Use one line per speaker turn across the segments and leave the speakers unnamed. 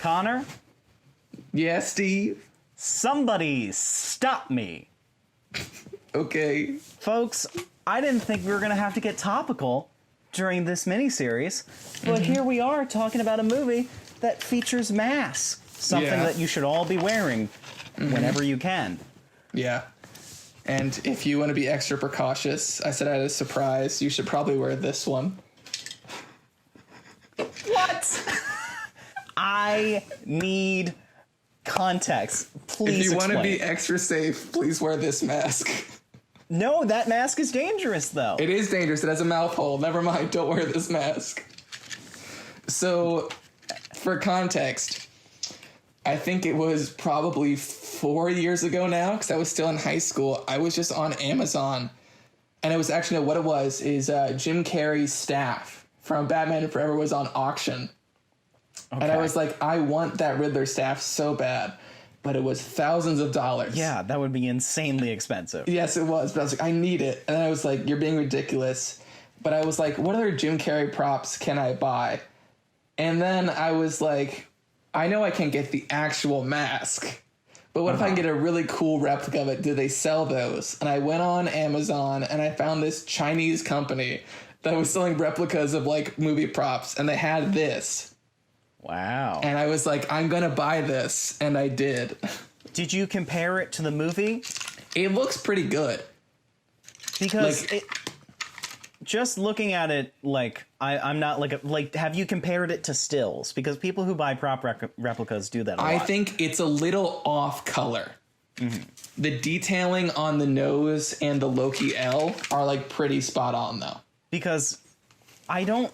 Connor?
Yeah, Steve?
Somebody stop me.
Okay.
Folks, I didn't think we were going to have to get topical during this miniseries, but here we are talking about a movie that features masks. Something that you should all be wearing whenever you can.
Yeah. And if you want to be extra precautious, I said I had a surprise. You should probably wear this one.
What? I need context. Please
If you want to
explain.
be extra safe, please wear this mask.
No, that mask is dangerous, though.
It is dangerous. It has a mouth hole. Never mind. Don't wear this mask. So, for context, I think it was probably 4 years ago now, because I was still in high school. I was just on Amazon, and it was actually, no, what it was is Jim Carrey's staff from Batman Forever was on auction. Okay. And I was like, I want that Riddler staff so bad. But it was thousands of dollars.
Yeah, that would be insanely expensive.
Yes, it was. But I was like, I need it. And then I was like, you're being ridiculous. But I was like, what other Jim Carrey props can I buy? And then I was like, I know I can't get the actual mask. But what if I can get a really cool replica of it? Do they sell those? And I went on Amazon and I found this Chinese company that was selling replicas of like movie props. And they had this.
Wow.
And I was like, I'm going to buy this. And I did.
Did you compare it to the movie?
It looks pretty good.
Because just looking at it, like, I'm not like, have you compared it to stills? Because people who buy prop replicas do that a lot.
I think it's a little off color. Mm-hmm. The detailing on the nose and the Loki L are like pretty spot on though.
Because I don't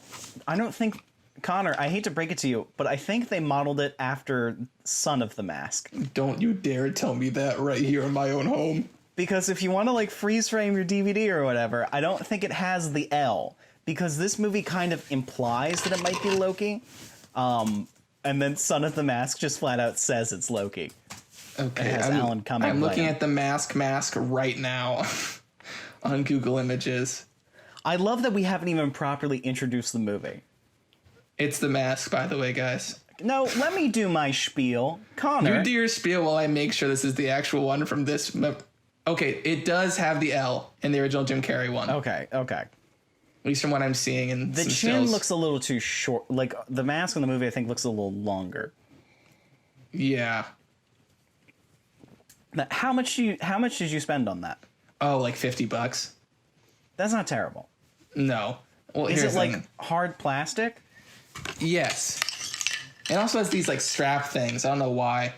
think, Connor, I hate to break it to you, but I think they modeled it after Son of the Mask.
Don't you dare tell me that right here in my own home. Because
if you want to like freeze frame your DVD or whatever, I don't think it has the L. Because this movie kind of implies that it might be Loki. And then Son of the Mask just flat out says it's Loki.
Okay,
it has Alan Cumming.
I'm looking at the mask right now on Google Images.
I love that we haven't even properly introduced the movie.
It's The Mask, by the way, guys.
No, let me do my spiel. Connor.
You do your spiel while I make sure this is the actual one from this. Okay, it does have the L in the original Jim Carrey one.
Okay.
At least from what I'm seeing in
the
some
chin
stills.
looks a little too short. Like, the mask in the movie, I think, looks a little longer.
Yeah.
Now, how much did you spend on that?
Oh, like $50.
That's not terrible.
No. Well,
is it like hard plastic?
Yes. It also has these like strap things. I don't know why.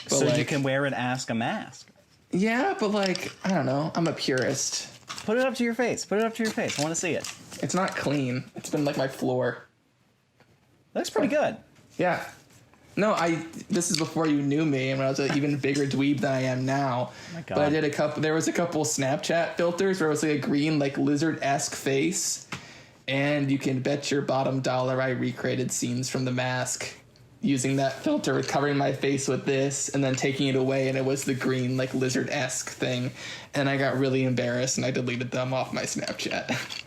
But so you can wear it as a mask.
Yeah, but like, I don't know. I'm a purist.
Put it up to your face. I want to see it.
It's not clean. It's been like my floor.
Looks pretty good.
Yeah. No, this is before you knew me, and when I was an even bigger dweeb than I am now.
Oh my God.
But I did there was a couple Snapchat filters where it was like a green, like lizard-esque face. And you can bet your bottom dollar I recreated scenes from The Mask using that filter, covering my face with this, and then taking it away, and it was the green, like, lizard-esque thing. And I got really embarrassed, and I deleted them off my Snapchat.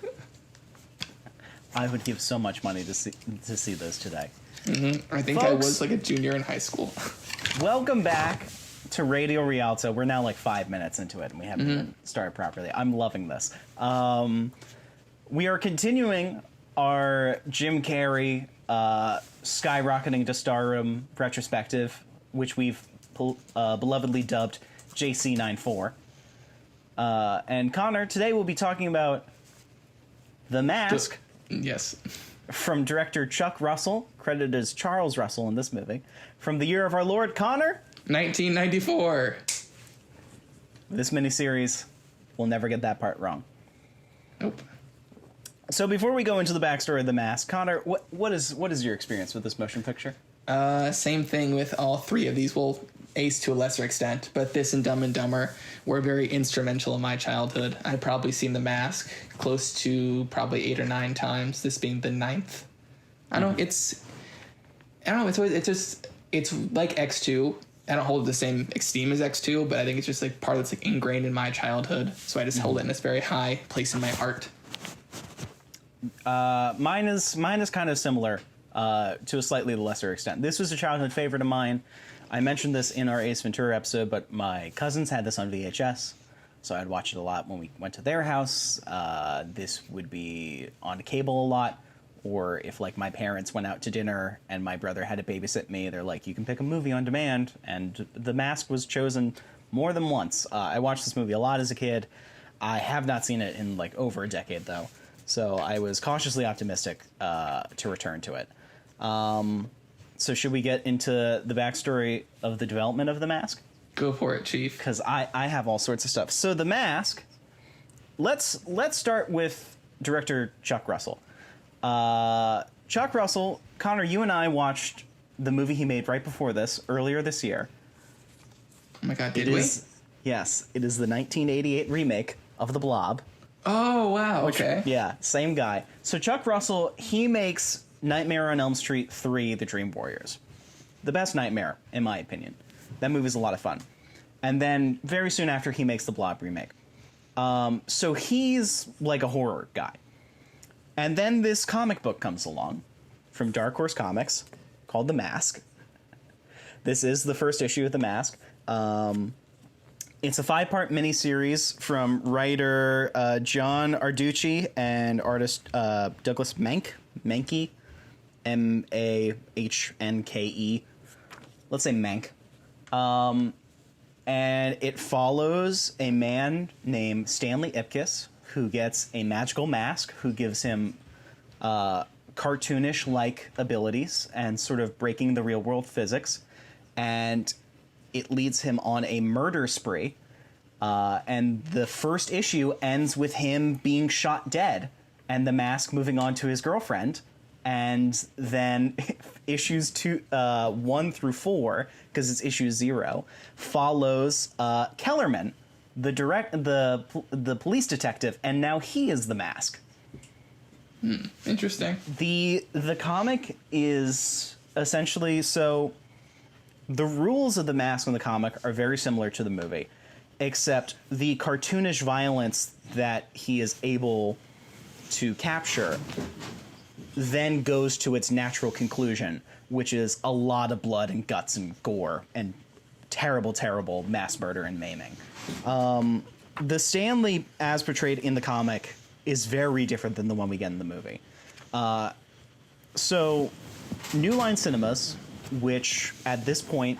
I would give so much money to see those today.
Mm-hmm. I think
Folks,
I was, like, a junior in high school.
Welcome back to Radio Rialto. We're now, like, 5 minutes into it, and we haven't even started properly. I'm loving this. We are continuing our Jim Carrey skyrocketing to stardom retrospective, which we've belovedly dubbed JC94. And Connor, today we'll be talking about The Mask.
Yes.
From director Chuck Russell, credited as Charles Russell in this movie. From the year of our Lord, Connor?
1994.
This miniseries will never get that part wrong.
Nope.
So before we go into the backstory of The Mask, Connor, what is your experience with this motion picture?
Same thing with all three of these. Well, Ace to a lesser extent, but this and Dumb and Dumber were very instrumental in my childhood. I'd probably seen The Mask close to probably 8 or 9 times, this being the 9th. I don't know, it's like X2. I don't hold the same esteem as X2, but I think it's just like part that's like ingrained in my childhood. So I just hold it in this very high place in my heart.
Mine is kind of similar. to a slightly lesser extent. This was a childhood favorite of mine. I mentioned this in our Ace Ventura episode, but my cousins had this on VHS, so I'd watch it a lot when we went to their house. This would be on cable a lot, or if like my parents went out to dinner and my brother had to babysit me, they're like, you can pick a movie on demand, and The Mask was chosen more than once. I watched this movie a lot as a kid. I have not seen it in like over a decade though, so I was cautiously optimistic to return to it. So should we get into the backstory of the development of The Mask?
Go for it, Chief.
Because I have all sorts of stuff. So The Mask, let's start with director Chuck Russell. Chuck Russell, Connor, you and I watched the movie he made right before this, earlier this year.
Oh my god, did we?
Yes, it is the 1988 remake of The Blob.
Oh, wow, okay.
Yeah, same guy. So Chuck Russell, he makes Nightmare on Elm Street 3, The Dream Warriors. The best Nightmare, in my opinion. That movie's a lot of fun. And then very soon after, he makes the Blob remake. So he's like a horror guy. And then this comic book comes along from Dark Horse Comics called The Mask. This is the first issue of The Mask. It's a 5-part miniseries from writer John Arducci and artist Douglas Mahnke. Mahnke. Let's say Mank. And it follows a man named Stanley Ipkiss who gets a magical mask who gives him cartoonish-like abilities and sort of breaking the real-world physics. And it leads him on a murder spree. And the first issue ends with him being shot dead and the mask moving on to his girlfriend. And then issues 1 through 4, because it's issue 0, follows Kellerman, the police detective, and now he is the Mask.
Interesting.
The comic is essentially, so the rules of the Mask in the comic are very similar to the movie, except the cartoonish violence that he is able to capture then goes to its natural conclusion, which is a lot of blood and guts and gore and terrible, terrible mass murder and maiming. The Stanley, as portrayed in the comic, is very different than the one we get in the movie. So, New Line Cinemas, which at this point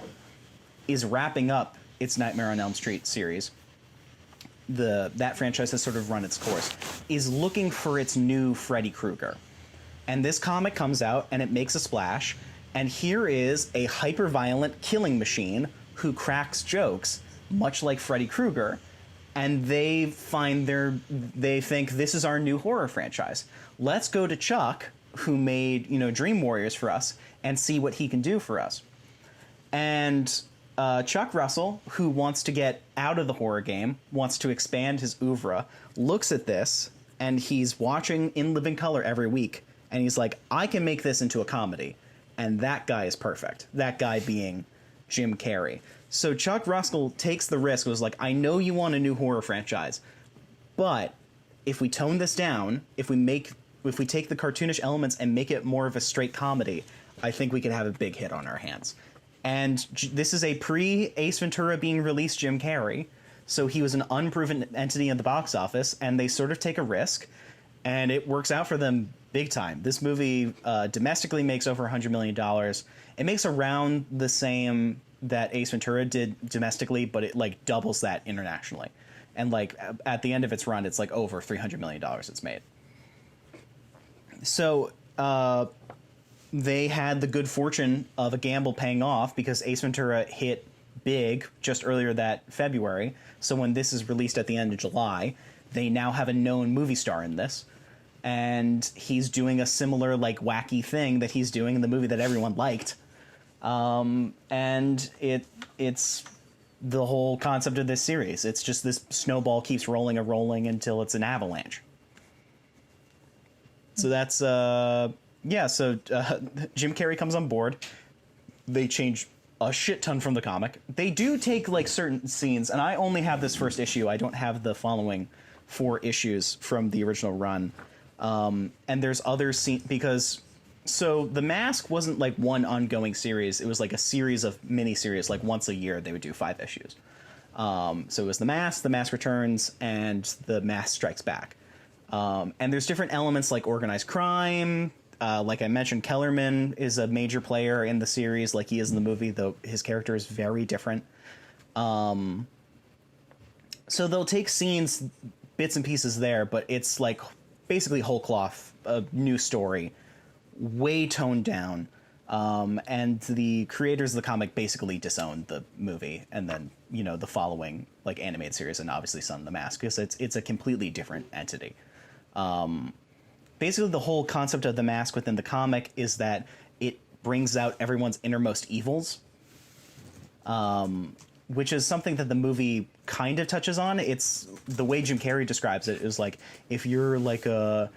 is wrapping up its Nightmare on Elm Street series, that franchise has sort of run its course, is looking for its new Freddy Krueger. And this comic comes out and it makes a splash, and here is a hyper-violent killing machine who cracks jokes, much like Freddy Krueger, and they think this is our new horror franchise. Let's go to Chuck, who made, Dream Warriors for us, and see what he can do for us. And Chuck Russell, who wants to get out of the horror game, wants to expand his oeuvre, looks at this, and he's watching in living color every week, and he's like, I can make this into a comedy. And that guy is perfect. That guy being Jim Carrey. So Chuck Russell takes the risk. It was like, I know you want a new horror franchise, but if we tone this down, if we take the cartoonish elements and make it more of a straight comedy, I think we could have a big hit on our hands. And this is a pre-Ace Ventura being released Jim Carrey, so he was an unproven entity at the box office, and they sort of take a risk, and it works out for them big time. This movie domestically makes over $100 million. It makes around the same that Ace Ventura did domestically, but it like doubles that internationally. And like at the end of its run, it's like over $300 million it's made. So they had the good fortune of a gamble paying off because Ace Ventura hit big just earlier that February. So when this is released at the end of July, they now have a known movie star in this. And he's doing a similar, like, wacky thing that he's doing in the movie that everyone liked. And it's the whole concept of this series. It's just this snowball keeps rolling and rolling until it's an avalanche. So that's, Jim Carrey comes on board. They change a shit ton from the comic. They do take, like, certain scenes, and I only have this first issue. I don't have the following 4 issues from the original run. And there's other scenes, because So The Mask wasn't like one ongoing series. It was like a series of mini-series. Like once a year, they would do 5 issues. So it was The Mask Returns, and The Mask Strikes Back. And there's different elements like organized crime. Like I mentioned, Kellerman is a major player in the series, like he is in the movie, though his character is very different. So they'll take scenes, bits and pieces there, but it's like basically whole cloth, a new story, way toned down. And the creators of the comic basically disowned the movie, and then, you know, the following like animated series, and obviously Son of the Mask, because it's a completely different entity. Basically the whole concept of the mask within the comic is that it brings out everyone's innermost evils, which is something that the movie kind of touches on. It's the way Jim Carrey describes it is like, if you're like a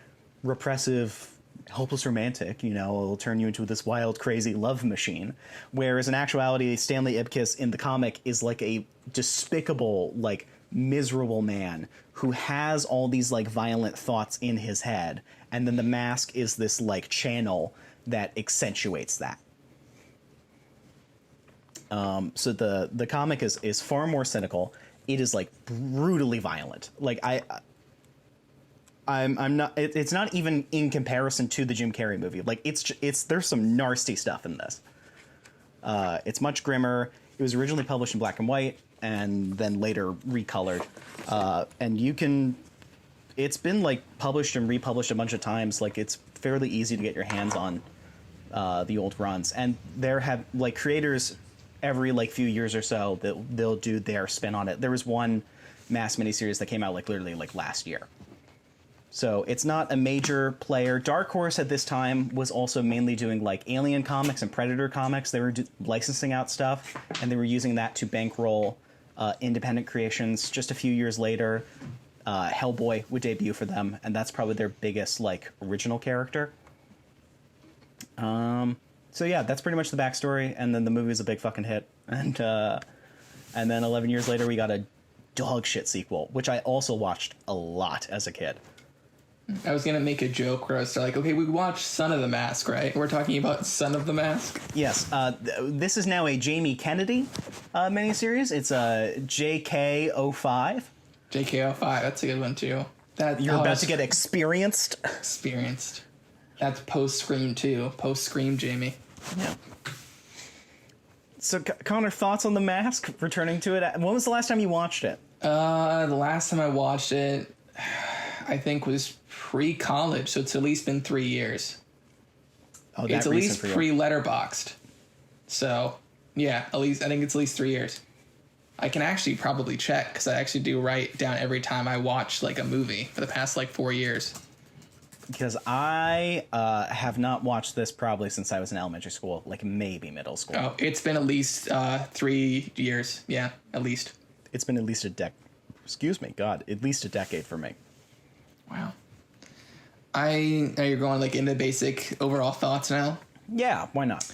repressive, hopeless romantic, you know, it'll turn you into this wild, crazy love machine. Whereas in actuality, Stanley Ipkiss in the comic is like a despicable, like miserable man who has all these like violent thoughts in his head. And then the mask is this like channel that accentuates that. So the comic is far more cynical. It is like brutally violent. Like I'm not. It's not even in comparison to the Jim Carrey movie. Like it's there's some nasty stuff in this. It's much grimmer. It was originally published in black and white, and then later recolored. And you can. It's been like published and republished a bunch of times. Like it's fairly easy to get your hands on the old runs, and there have like creators every like few years or so that they'll do their spin on it. There was one Mask miniseries that came out like literally like last year. So it's not a major player. Dark Horse at this time was also mainly doing like Alien comics and Predator comics. They were licensing out stuff, and they were using that to bankroll independent creations. Just a few years later, Hellboy would debut for them, and that's probably their biggest like original character. So yeah, that's pretty much the backstory, and then the movie was a big fucking hit, and then 11 years later we got a dog shit sequel, which I also watched a lot as a kid.
I was gonna make a joke where I was like, okay, we watched Son of the Mask, right? We're talking about Son of the Mask.
Yes, this is now a Jamie Kennedy miniseries. It's a JK05.
JK05, that's a good one too.
You're about to get experienced.
Experienced. That's post Scream too. Post Scream, Jamie.
Yeah. So, Connor, thoughts on The Mask? Returning to it. When was the last time you watched it?
The last time I watched it, I think was pre-college, so it's at least been 3 years.
Oh,
it's at least pre-letterboxed. So, yeah, I think it's at least 3 years. I can actually probably check, because I actually do write down every time I watch like a movie for the past like 4 years.
Because I have not watched this probably since I was in elementary school, like maybe middle school.
Oh, it's been at least 3 years. Yeah, at least.
It's been at least a decade. Excuse me, God, at least a decade for me.
Wow. Now you're going like into basic overall thoughts now?
Yeah, why not?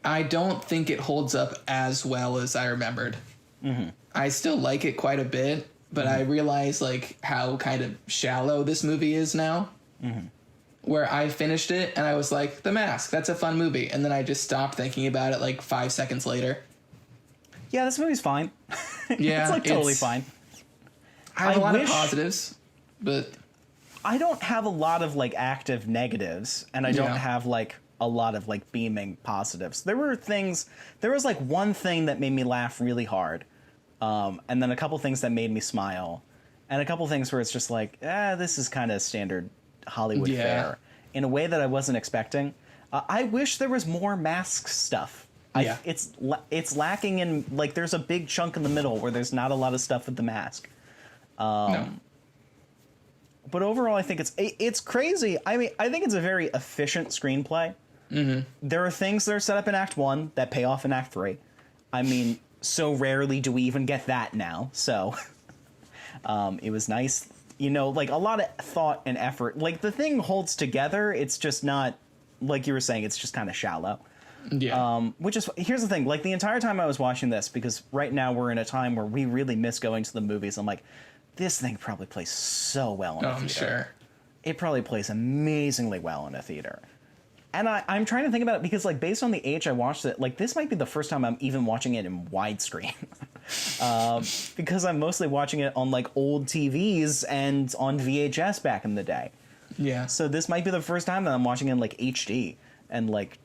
I don't think it holds up as well as I remembered. Mm-hmm. I still like it quite a bit, but I realize like how kind of shallow this movie is now. Mm-hmm. Where I finished it and I was like, The Mask, that's a fun movie. And then I just stopped thinking about it like 5 seconds later.
Yeah, this movie's fine.
Yeah,
it's like totally fine.
I have a lot of positives, but
I don't have a lot of like active negatives, and I don't have like a lot of like beaming positives. There was like one thing that made me laugh really hard, and then a couple things that made me smile, and a couple things where it's just like, this is kind of standard Hollywood fare in a way that I wasn't expecting. I wish there was more Mask stuff. It's lacking in like there's a big chunk in the middle where there's not a lot of stuff with the Mask. No. But overall, I think it's crazy. I mean, I think it's a very efficient screenplay. Mm-hmm. There are things that are set up in Act 1 that pay off in Act 3. I mean, so rarely do we even get that now. So it was nice. You know, like a lot of thought and effort. Like the thing holds together. It's just not, like you were saying, it's just kind of shallow. Yeah. Here's the thing. Like the entire time I was watching this, because right now we're in a time where we really miss going to the movies. I'm like, this thing probably plays so well in a theater. I'm sure. It probably plays amazingly well in a theater. And I'm trying to think about it because, like, based on the age I watched it, like, this might be the first time I'm even watching it in widescreen. Because I'm mostly watching it on, like, old TVs and on VHS back in the day.
Yeah.
So this might be the first time that I'm watching it in, like, HD and, like,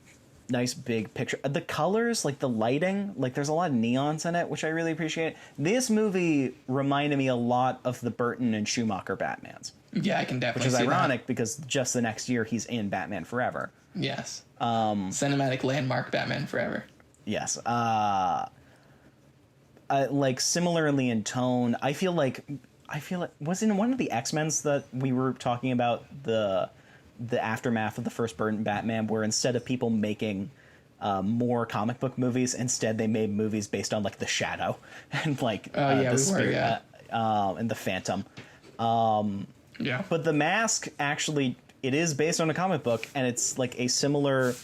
nice big picture. The colors, like, the lighting, like, there's a lot of neons in it, which I really appreciate. This movie reminded me a lot of the Burton and Schumacher Batmans.
Yeah, I can definitely
see that. Which is ironic
that.
because just the next year he's in Batman Forever.
Yes. Cinematic landmark Batman Forever.
Yes. Like similarly in tone, I feel like was in one of the X-Men's that we were talking about the aftermath of the first Burton Batman, where instead of people making more comic book movies, instead they made movies based on like the Shadow and like the Spirit and the Phantom.
Yeah.
But The Mask actually, it is based on a comic book, and it's like a similar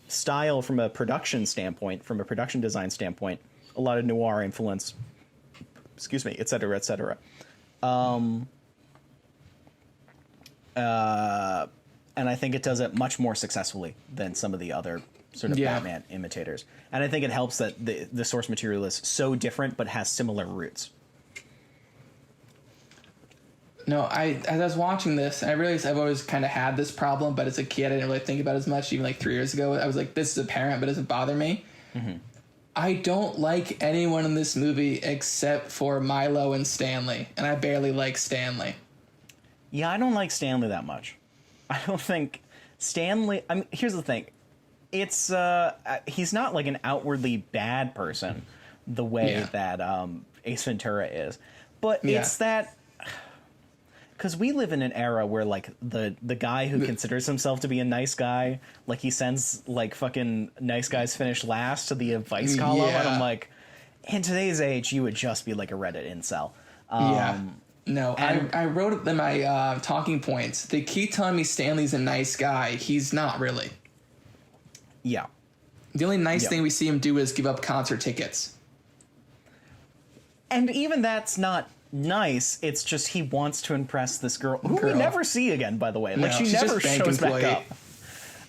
style from a production standpoint, from a production design standpoint. A lot of noir influence, excuse me, et cetera, et cetera. And I think it does it much more successfully than some of the other sort of Batman imitators. And I think it helps that the source material is so different but has similar roots.
No, as I was watching this, I realized I've always kind of had this problem, but as a kid, I didn't really think about it as much. Even like 3 years ago, I was like, this is apparent, but it doesn't bother me. Mm-hmm. I don't like anyone in this movie except for Milo and Stanley, and I barely like Stanley.
Yeah, I don't like Stanley that much. I don't think Stanley... I mean, here's the thing. It's... he's not like an outwardly bad person the way that Ace Ventura is. But it's that... Because we live in an era where, like, the guy who considers himself to be a nice guy, like, he sends, like, fucking nice guys finish last to the advice column. And I'm like, in today's age, you would just be, like, a Reddit incel.
No, I wrote in my talking points. They keep telling me Stanley's a nice guy. He's not really.
Yeah.
The only nice thing we see him do is give up concert tickets. And
even that's not... nice. It's just he wants to impress this girl who we never see again, by the way. Like, she never shows back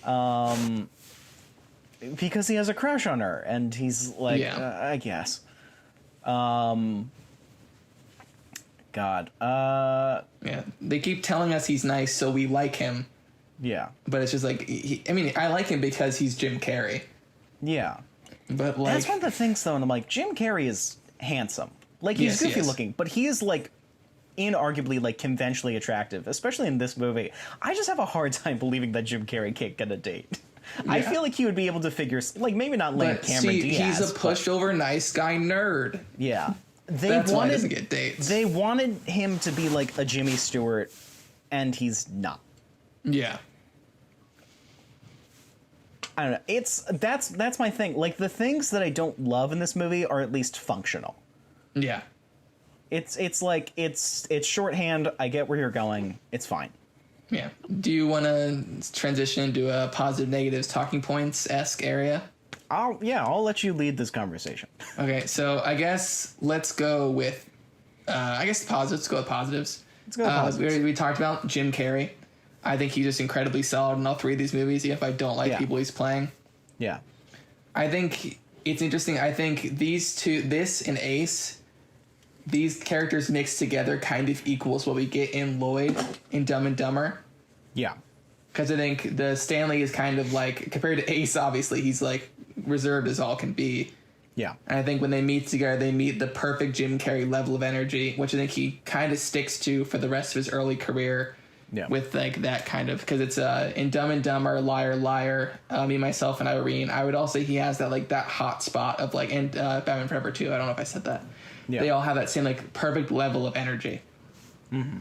up. Because he has a crush on her, and he's like, I guess. God.
They keep telling us he's nice, so we like him.
Yeah.
But it's just like, I like him because he's Jim Carrey.
Yeah.
But like,
that's one of the things, though, and I'm like, Jim Carrey is handsome. Like, he's goofy looking, but he is, like, inarguably, like, conventionally attractive, especially in this movie. I just have a hard time believing that Jim Carrey can't get a date. Yeah. I feel like he would be able to figure, like, maybe not like Cameron Diaz.
He's a pushover nice guy nerd.
Yeah.
That's why he doesn't get dates.
They wanted him to be, like, a Jimmy Stewart, and he's not.
Yeah.
I don't know. That's my thing. Like, the things that I don't love in this movie are at least functional.
Yeah.
It's like it's shorthand. I get where you're going. It's fine.
Yeah. Do you want to transition into a positive negatives talking points-esque area?
I'll let you lead this conversation.
Okay, so I guess let's go with positives. Let's go with positives.
Let's go with positives.
We talked about Jim Carrey. I think he's just incredibly solid in all three of these movies, even if I don't like people he's playing.
Yeah.
I think it's interesting. I think these two, this and Ace, these characters mixed together kind of equals what we get in Lloyd in Dumb and Dumber.
Yeah.
Because I think the Stanley is kind of like, compared to Ace, obviously, he's like reserved as all can be.
Yeah.
And I think when they meet together, they meet the perfect Jim Carrey level of energy, which I think he kind of sticks to for the rest of his early career. Yeah. With like that kind of, because it's in Dumb and Dumber, Liar Liar, Me, Myself, and Irene. I would also say he has that like that hot spot of like, and Batman Forever too. I don't know if I said that. Yeah. They all have that same like perfect level of energy. Mm-hmm.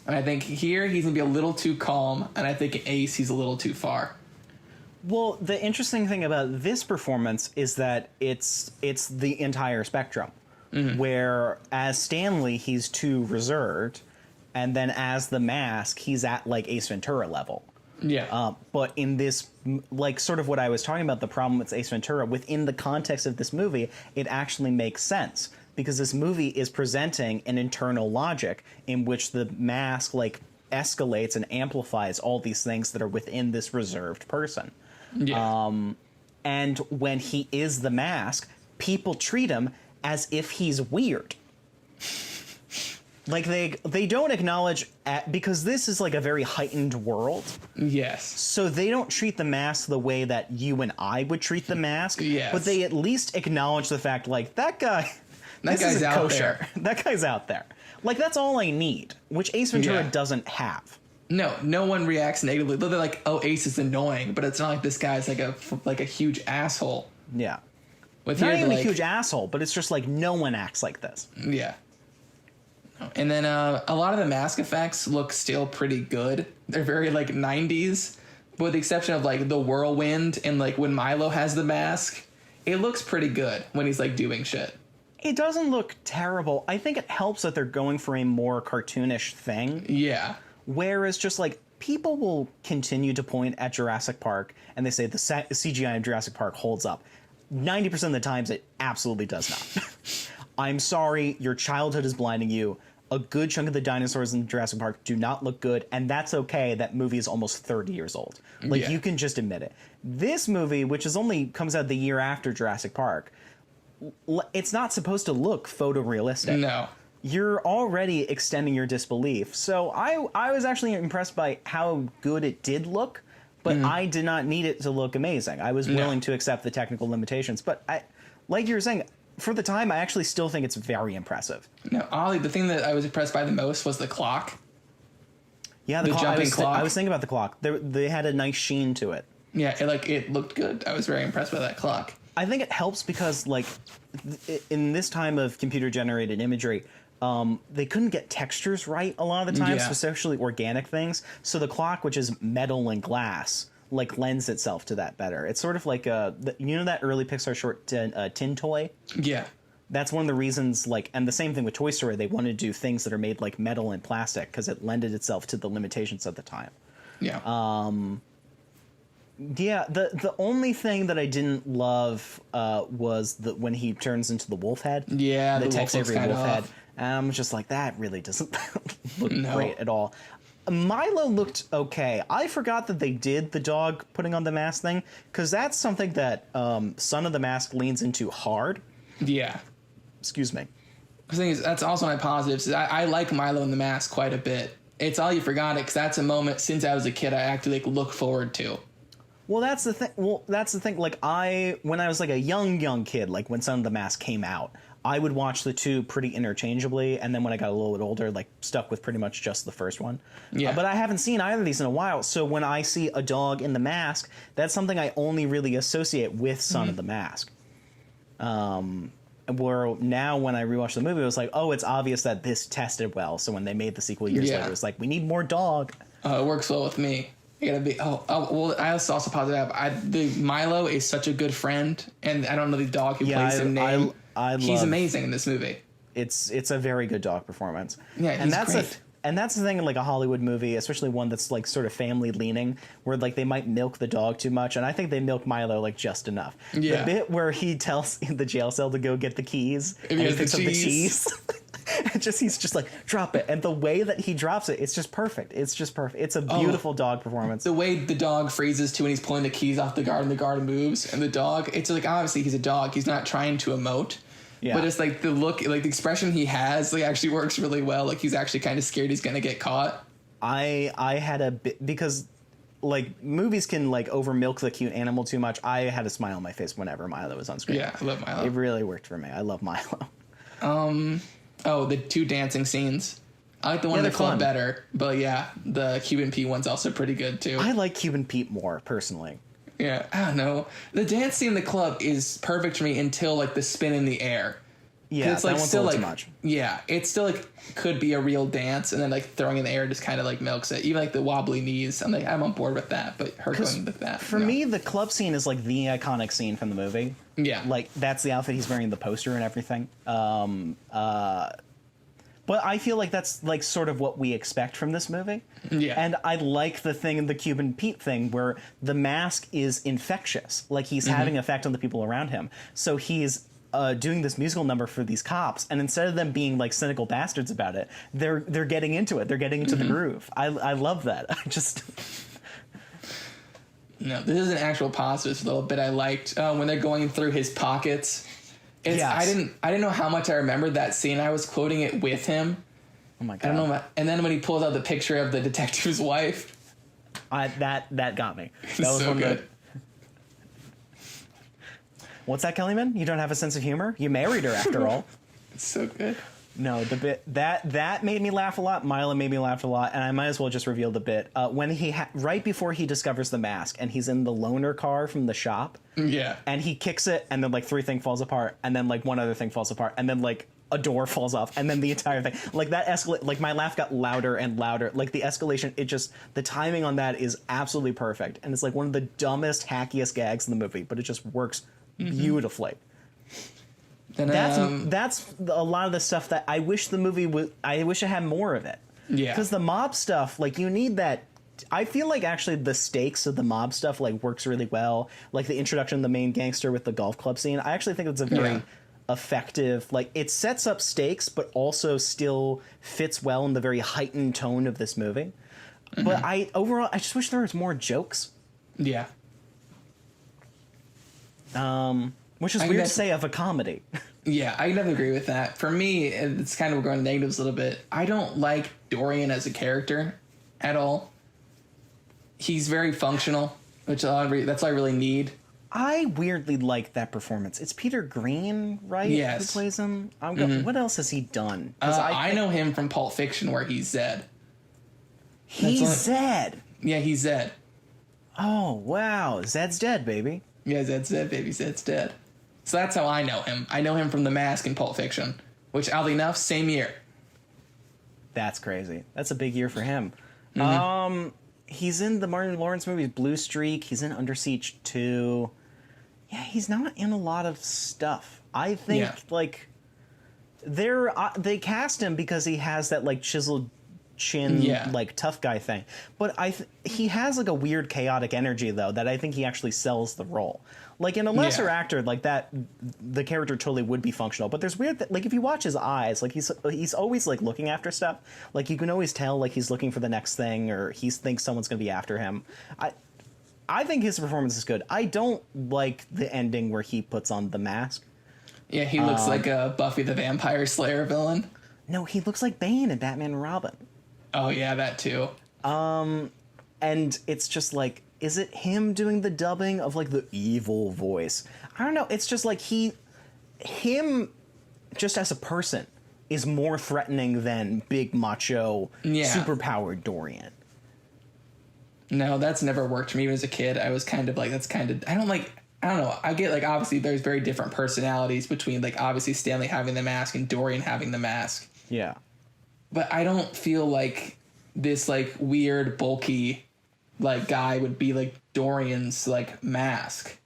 And I think here he's gonna be a little too calm, and I think in Ace he's a little too far.
Well, the interesting thing about this performance is that it's the entire spectrum, where as Stanley he's too reserved. And then as the Mask, he's at, like, Ace Ventura level.
Yeah.
But in this, like, sort of what I was talking about, the problem with Ace Ventura, within the context of this movie, it actually makes sense. Because this movie is presenting an internal logic in which the Mask, like, escalates and amplifies all these things that are within this reserved person.
Yeah.
And when he is the mask, people treat him as if he's weird. Like, they don't acknowledge, because this is like a very heightened world.
Yes.
So they don't treat the mask the way that you and I would treat the mask.
Yes.
But they at least acknowledge the fact, like, that guy,
That guy's out
kosher.
there.
That guy's out there. Like, that's all I need, which Ace Ventura doesn't have.
No one reacts negatively. They're like, oh, Ace is annoying, but it's not like this guy's like a huge asshole.
Yeah.
With
Not
here,
even
like,
a huge asshole, but it's just like no one acts like this.
Yeah. And then a lot of the mask effects look still pretty good. They're very like 90s, with the exception of like the whirlwind and like when Milo has the mask. It looks pretty good when he's like doing shit.
It doesn't look terrible. I think it helps that they're going for a more cartoonish thing.
Yeah.
Whereas just like people will continue to point at Jurassic Park and they say the CGI in Jurassic Park holds up. 90% of the times it absolutely does not. I'm sorry, your childhood is blinding you. A good chunk of the dinosaurs in Jurassic Park do not look good, and that's okay. That movie is almost 30 years old. Like, you can just admit it. This movie, which is only comes out the year after Jurassic Park, it's not supposed to look photorealistic.
No.
You're already extending your disbelief. So I was actually impressed by how good it did look, but I did not need it to look amazing. I was willing to accept the technical limitations. But like you were saying, for the time, I actually still think it's very impressive.
No, Ollie, the thing that I was impressed by the most was the clock.
Yeah,
the jumping clock.
I was thinking about the clock. They had a nice sheen to it.
Yeah, it looked good. I was very impressed by that clock.
I think it helps because, like, in this time of computer-generated imagery, they couldn't get textures right a lot of the times, especially organic things. So the clock, which is metal and glass, like lends itself to that better. It's sort of like that early Pixar short Tin Toy?
Yeah.
That's one of the reasons, like, and the same thing with Toy Story, they wanted to do things that are made like metal and plastic because it lended itself to the limitations of the time.
Yeah.
Yeah, the only thing that I didn't love was when he turns into the wolf head.
Yeah,
the
wolf
Tex
looks
Avery
kinda
wolf head.
off.
And I'm just like, that really doesn't look
No.
great at all. Milo looked okay. I forgot that they did the dog putting on the mask thing, because that's something that Son of the Mask leans into hard.
Yeah.
Excuse me.
The thing is, that's also my positives. I like Milo in the Mask quite a bit. It's all you forgot it, because that's a moment since I was a kid I actually look forward to.
Well, that's the thing. Like, when I was like a young kid, like when Son of the Mask came out, I would watch the two pretty interchangeably, and then when I got a little bit older, like, stuck with pretty much just the first one.
Yeah.
But I haven't seen either of these in a while, so when I see a dog in the mask, that's something I only really associate with Son of the Mask. Where now when I rewatch the movie, it was like, oh, it's obvious that this tested well, so when they made the sequel years later, it's like, we need more dog.
It works well with me. You gotta be. Well, I was also positive. The Milo is such a good friend, and I don't know the dog who plays him name. He's amazing in this movie.
It's a very good dog performance.
Yeah, he's great.
And that's the thing in like a Hollywood movie, especially one that's like sort of family leaning, where like they might milk the dog too much, and I think they milk Milo like just enough.
Yeah.
The bit where he tells the jail cell to go get the keys and he picks up the cheese. He's just like, drop it. And the way that he drops it, it's just perfect. It's just perfect. It's a beautiful dog performance.
The way the dog freezes too when he's pulling the keys off the guard and the guard moves, and the dog, it's like, obviously he's a dog. He's not trying to emote. Yeah. But it's like the look, like the expression he has, like actually works really well. Like he's actually kind of scared he's gonna get caught.
I had a bit, because like movies can like over milk the cute animal too much. I had a smile on my face whenever Milo was on screen.
Yeah, I love Milo.
It really worked for me. I love Milo.
The two dancing scenes. I like the one in the club better, but yeah, the Cuban Pete one's also pretty good too.
I like Cuban Pete more personally.
Yeah, I don't know. The dance scene in the club is perfect for me until like the spin in the air.
Yeah,
it's like
that one's
still
a
like
little too much.
Yeah, it's still like could be a real dance, and then like throwing in the air just kind of like milks it. Even like the wobbly knees, I'm on board with that. But her going with that
for me, the club scene is like the iconic scene from the movie.
Yeah,
like that's the outfit he's wearing in the poster and everything. But I feel like that's like sort of what we expect from this movie.
Yeah.
And I like the thing in the Cuban Pete thing where the mask is infectious. Like he's having effect on the people around him. So he's doing this musical number for these cops, and instead of them being like cynical bastards about it, they're getting into it. They're getting into the groove. I love that. I just
No, this is an actual positive little bit I liked when they're going through his pockets. Yes. I didn't know how much I remembered that scene. I was quoting it with him.
Oh my god!
I don't know. And then when he pulls out the picture of the detective's wife,
that got me. That was
so
one
good.
What's that, Kellyman? You don't have a sense of humor? You married her after all.
It's so good.
No, the bit that made me laugh a lot. Mila made me laugh a lot, and I might as well just reveal the bit when he right before he discovers the mask, and he's in the loaner car from the shop.
Yeah,
and he kicks it, and then like 3 things falls apart, and then like one other thing falls apart, and then like a door falls off, and then the entire thing like that escalate. Like my laugh got louder and louder. Like the escalation, the timing on that is absolutely perfect, and it's like one of the dumbest, hackiest gags in the movie, but it just works beautifully.
Then,
that's a lot of the stuff that I wish the movie would. I wish it had more of it.
Yeah,
because the mob stuff, like you need that. I feel like actually the stakes of the mob stuff like works really well. Like the introduction of the main gangster with the golf club scene. I actually think it's a very effective. Like it sets up stakes, but also still fits well in the very heightened tone of this movie. But overall, I just wish there was more jokes.
Yeah.
Which is weird to say of a comedy.
Yeah, I definitely agree with that. For me, it's kind of going negatives a little bit. I don't like Dorian as a character at all. He's very functional, which that's all I really need.
I weirdly like that performance. It's Peter Green, right?
Yes.
Who plays him? What else has he done?
I know him from Pulp Fiction, where he's Zed.
He's Zed.
Yeah, he's Zed.
Oh, wow. Zed's dead, baby.
Yeah, Zed's dead, baby. Zed's dead. So that's how I know him. I know him from The Mask and Pulp Fiction, which, oddly enough, same year.
That's crazy. That's a big year for him. He's in the Martin Lawrence movies Blue Streak. He's in Under Siege 2. Yeah, he's not in a lot of stuff. I think, like, they cast him because he has that, like, chiseled chin, like, tough guy thing. But he has, like, a weird chaotic energy, though, that I think he actually sells the role. Like, in a lesser actor like that, the character totally would be functional. But there's weird like, if you watch his eyes, like, he's always, like, looking after stuff. Like, you can always tell, like, he's looking for the next thing, or he thinks someone's going to be after him. I think his performance is good. I don't like the ending where he puts on the mask.
Yeah, he looks like a Buffy the Vampire Slayer villain.
No, he looks like Bane in Batman and Robin.
Oh, yeah, that too.
And it's just like, is it him doing the dubbing of like the evil voice? I don't know. It's just like him just as a person is more threatening than big macho, superpowered Dorian.
No, that's never worked for me. Even as a kid, I was kind of like, I don't know. I get like, obviously there's very different personalities between like obviously Stanley having the mask and Dorian having the mask.
Yeah.
But I don't feel like this like weird bulky like guy would be like Dorian's like mask.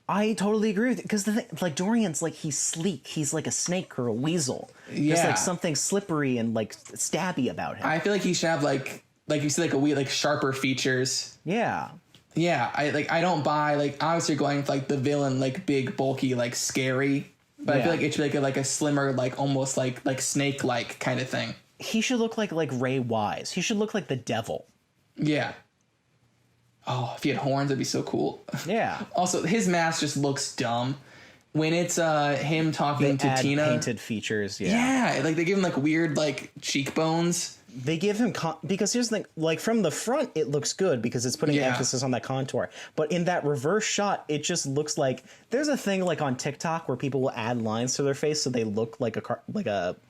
I totally agree with it because the thing, like Dorian's like he's sleek. He's like a snake or a weasel.
Yeah.
There's like something slippery and like stabby about him.
I feel like he should have like you see like a weird like sharper features.
Yeah.
Yeah. I don't buy like obviously you're going with like the villain like big bulky like scary, but I feel like it should be like a slimmer like almost like snake like kind of thing.
He should look like Ray Wise. He should look like the devil.
Yeah. Oh, if he had horns, that'd be so cool.
Yeah.
Also, his mask just looks dumb. When it's him talking to Tina.
Painted features,
Yeah, like they give him like weird like cheekbones.
They give him because here's the thing, like from the front it looks good because it's putting emphasis on that contour, but in that reverse shot it just looks like there's a thing like on TikTok where people will add lines to their face so they look like a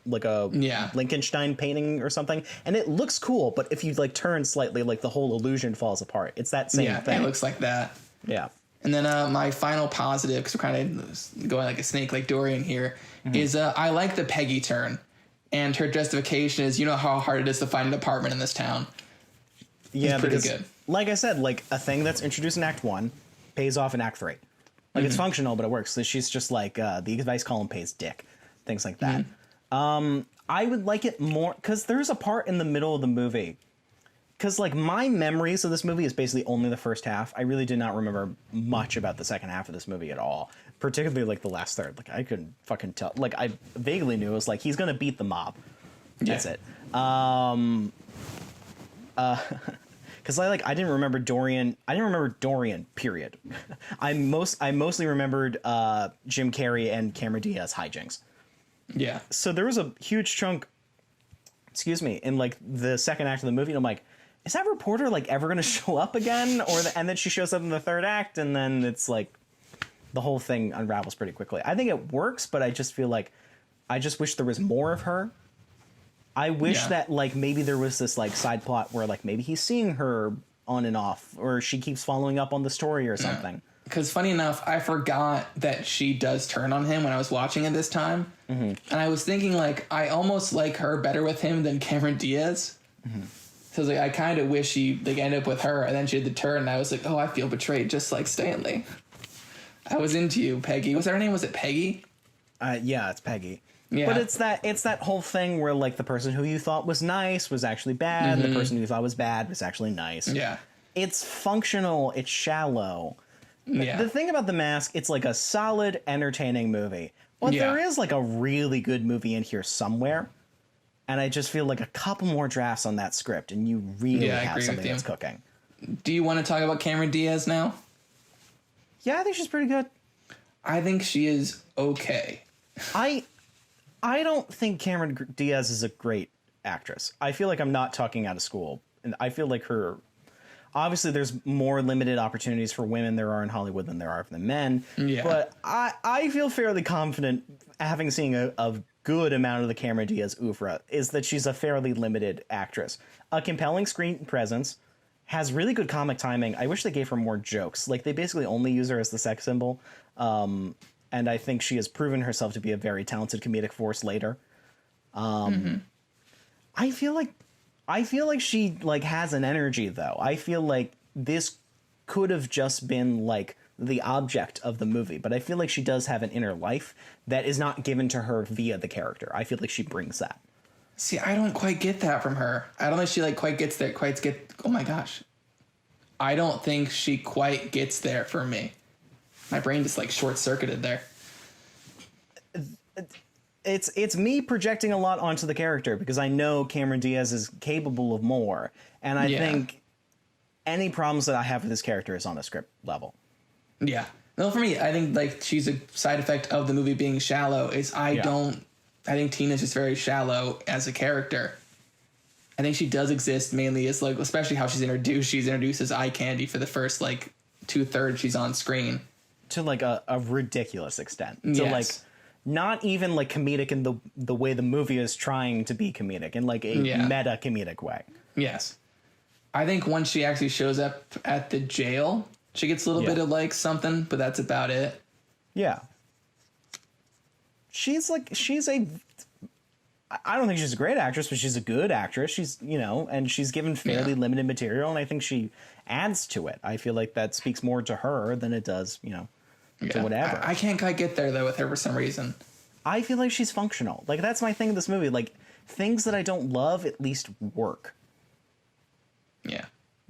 Lincolnstein painting or something, and it looks cool, but if you like turn slightly, like the whole illusion falls apart. It's that same thing.
It looks like that.
Yeah.
And then my final positive, because we're kind of going like a snake like Dorian here, is I like the Peggy turn. And her justification is, you know how hard it is to find an apartment in this town.
Yeah,
it's pretty good.
Like I said, like a thing that's introduced in Act 1 pays off in Act 3. Like it's functional, but it works. So she's just like the advice column pays dick, things like that. I would like it more because there's a part in the middle of the movie because like my memories of this movie is basically only the first half. I really did not remember much about the second half of this movie at all, particularly like the last third. Like I couldn't fucking tell. Like I vaguely knew it was like he's gonna beat the mob. That's it. Because I didn't remember Dorian. I didn't remember Dorian. Period. I mostly remembered Jim Carrey and Cameron Diaz hijinks.
Yeah.
So there was a huge chunk, excuse me, in like the second act of the movie, and I'm like, is that reporter like ever going to show up again? And then she shows up in the third act, and then it's like the whole thing unravels pretty quickly. I think it works, but I just feel like I just wish there was more of her. I wish that like maybe there was this like side plot where like maybe he's seeing her on and off, or she keeps following up on the story or something.
Because funny enough, I forgot that she does turn on him when I was watching it this time. And I was thinking, like, I almost like her better with him than Cameron Diaz. So I was like, I kind of wish he like ended up with her, and then she had the turn, and I was like, oh, I feel betrayed just like Stanley. I was into you, Peggy. Was that her name? Was it Peggy?
Yeah, it's Peggy.
Yeah.
But it's that whole thing where like the person who you thought was nice was actually bad, and the person who you thought was bad was actually nice.
Yeah.
It's functional, it's shallow.
Yeah.
The thing about The Mask, it's like a solid, entertaining movie. But there is like a really good movie in here somewhere. And I just feel like a couple more drafts on that script, and you really have something that's cooking.
Do you want to talk about Cameron Diaz now?
Yeah, I think she's pretty good.
I think she is okay.
I don't think Cameron Diaz is a great actress. I feel like I'm not talking out of school. And I feel like her... Obviously, there's more limited opportunities for women there are in Hollywood than there are for the men.
Yeah.
But I feel fairly confident, having seen a good amount of the Cameron Diaz oeuvre, is that she's a fairly limited actress. A compelling screen presence, has really good comic timing. I wish they gave her more jokes. Like, they basically only use her as the sex symbol. And I think she has proven herself to be a very talented comedic force later. I feel like she like has an energy though. I feel like this could have just been like the object of the movie, but I feel like she does have an inner life that is not given to her via the character. I feel like she brings that.
See, I don't quite get that from her. I don't think she like quite gets there. Oh my gosh. I don't think she quite gets there for me. My brain just like short circuited there.
It's me projecting a lot onto the character because I know Cameron Diaz is capable of more, and I think any problems that I have with this character is on a script level.
Yeah. No, for me, I think like she's a side effect of the movie being shallow. I think Tina's just very shallow as a character. I think she does exist mainly as like, especially how she's introduced. She's introduced as eye candy for the first like 2/3 she's on screen. To
like a ridiculous extent. To like not even like comedic in the way the movie is trying to be comedic, in like a meta comedic way.
Yes. I think once she actually shows up at the jail, she gets a little bit of like something, but that's about it.
Yeah. I don't think she's a great actress, but she's a good actress. She's, and she's given fairly limited material, and I think she adds to it. I feel like that speaks more to her than it does, to whatever.
I can't quite get there though with her for some reason.
I feel like she's functional. Like, that's my thing in this movie. Like, things that I don't love at least work.
Yeah.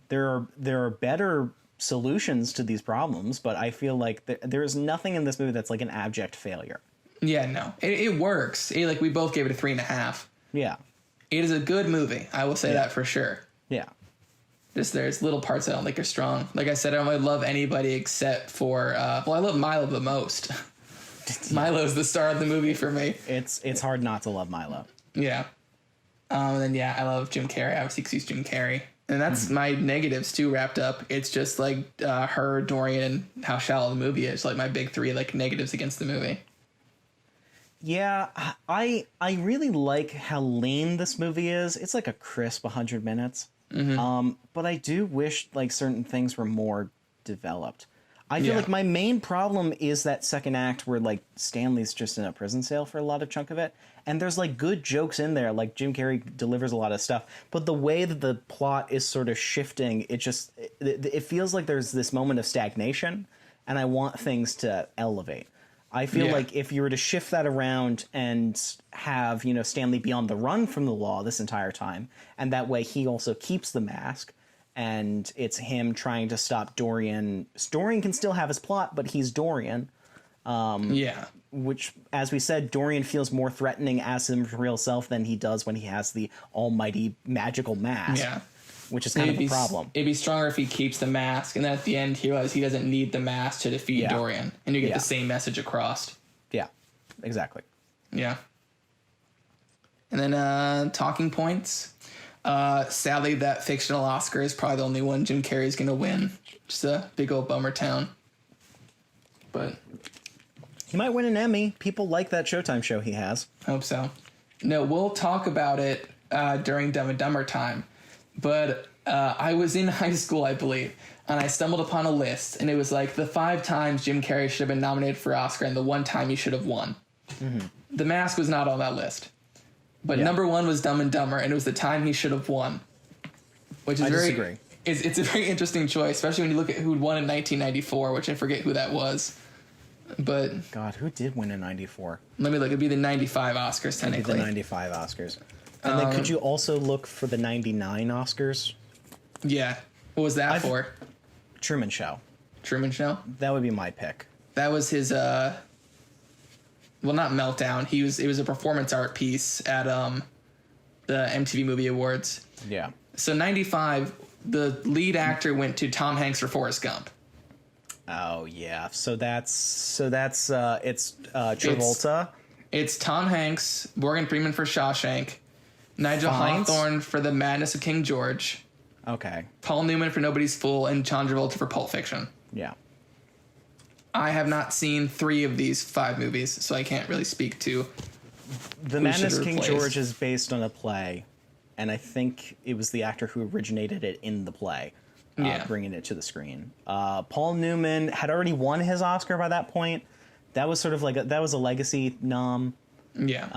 There are better solutions to these problems, but I feel like there is nothing in this movie that's like an abject failure.
Yeah, no. It works. Like, we both gave it a 3.5.
Yeah.
It is a good movie. I will say that for sure.
Yeah.
Just there's little parts I don't think are strong. Like I said, I don't really love anybody except for I love Milo the most. Milo's the star of the movie for me.
It's hard not to love Milo.
Yeah. And then I love Jim Carrey. Obviously, because he's Jim Carrey, and that's my negatives too wrapped up. It's just like her, Dorian, and how shallow the movie is. Like my big three like negatives against the movie.
Yeah, I really like how lean this movie is. It's like a crisp 100 minutes. But I do wish like certain things were more developed. I feel like my main problem is that second act where like Stanley's just in a prison cell for a lot of chunk of it. And there's like good jokes in there. Like Jim Carrey delivers a lot of stuff. But the way that the plot is sort of shifting, it feels like there's this moment of stagnation. And I want things to elevate. I feel
Yeah.
like if you were to shift that around and have, Stanley be on the run from the law this entire time, and that way he also keeps the mask, and it's him trying to stop Dorian. Dorian can still have his plot, but he's Dorian.
Yeah.
Which, as we said, Dorian feels more threatening as his real self than he does when he has the almighty magical mask.
Yeah.
Which is kind of a problem.
It'd be stronger if he keeps the mask, and then at the end he realizes he doesn't need the mask to defeat Dorian, and you get the same message across.
Yeah, exactly.
Yeah. And then talking points. Sadly, that fictional Oscar is probably the only one Jim Carrey's going to win. Just a big old bummer town. But
he might win an Emmy. People like that Showtime show he has.
Hope so. No, we'll talk about it during Dumb and Dumber time. But I was in high school, I believe, and I stumbled upon a list, and it was like the 5 times Jim Carrey should have been nominated for Oscar and the 1 time he should have won. Mm-hmm. The Mask was not on that list. But number 1 was Dumb and Dumber, and it was the time he should have won. Which is
disagree.
It's a very interesting choice, especially when you look at who won in 1994, which I forget who that was. But
God, who did win in 94?
Let me look. It'd be the 95 Oscars, technically.
The 95 Oscars. And then could you also look for the 99 Oscars?
Yeah. What was that for?
Truman Show.
Truman Show?
That would be my pick.
That was his, well, not Meltdown. It was a performance art piece at the MTV Movie Awards.
Yeah.
So 95, the lead actor went to Tom Hanks for Forrest Gump.
Oh, yeah. So that's it's Travolta.
It's Tom Hanks, Morgan Freeman for Shawshank, Nigel
Fiennes?
Hawthorne for The Madness of King George,
Okay.
Paul Newman for Nobody's Fool, and John Travolta for Pulp Fiction.
Yeah.
I have not seen 3 of these 5 movies, so I can't really speak to
The
who
Madness
should
King
replace.
George is based on a play, and I think it was the actor who originated it in the play, bringing it to the screen. Paul Newman had already won his Oscar by that point. That was sort of like that was a legacy nom.
Yeah.